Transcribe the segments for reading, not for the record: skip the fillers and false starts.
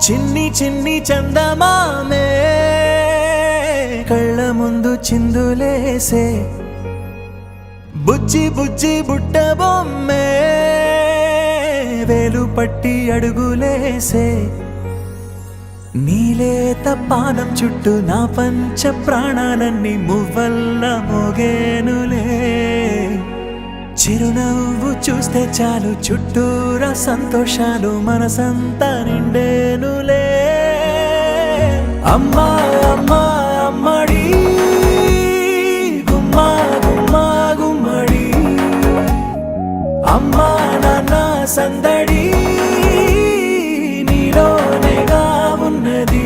చిన్ని చిన్ని చందమామే కళ్ళ ముందు చిందులేసే బుజ్జి బుజ్జి బుట్ట బొమ్మే వేలు పట్టి అడుగులేసే నీలేత పానం చుట్టూ నా పంచ ప్రాణాలన్నీ మువ్వల్ల మోగేనులే చిరునవ్వు చూస్తే చాలు చుట్టూరా సంతోషాలు మనసంతా నిండేనులే అమ్మా అమ్మా అమ్మడి గుమ్మా గుమ్మా గుమ్మడి అమ్మా నాన్న సందడి నీలోనేగా ఉన్నది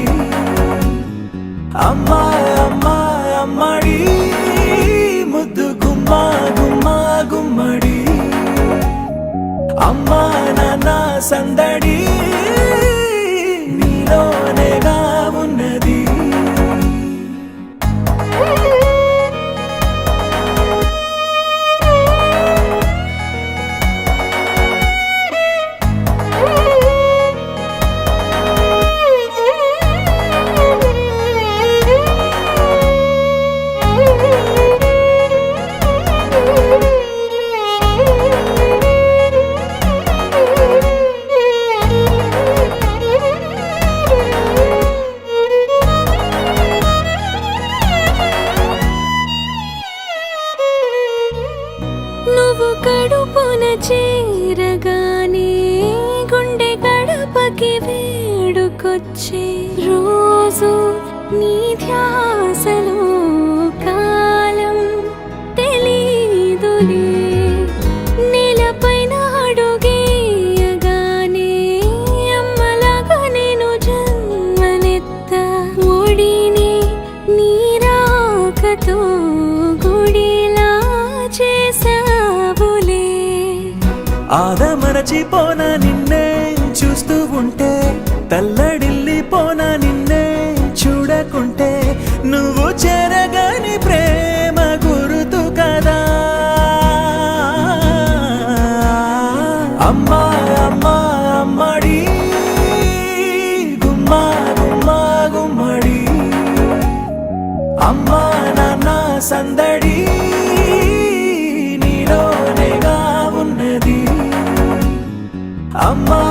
అమ్మా అమ్మా అమ్మడి ముద్దు గుమ్మా గుమ్మా గుమ్మడి అమ్మా నాన్న సందడి నీలోనేగా ఉన్నది నువ్వు కడుపున చేరగానే గుండె గడపకి వేడుకొచ్చే రోజు నీ ధ్యాసలో కాలం తెలీదులే నేలపైన అడుగేయగానే అమ్మలాగా నేను జన్మనెత్త ఒడిని నీ రాకతో గుడిలా చేసావులే ఆదమరచిపోనా నిన్నే చూస్తూ ఉంటే తల్లడిల్లిపోనా నిన్నే చూడకుంటే నువ్వు చెరగని ప్రేమ గురుతు కదా అమ్మా అమ్మా అమ్మడి గుమ్మా గుమ్మా గుమ్మడి అమ్మా నాన్న సందడి నీలోనేగా ఉన్నది అమ్మా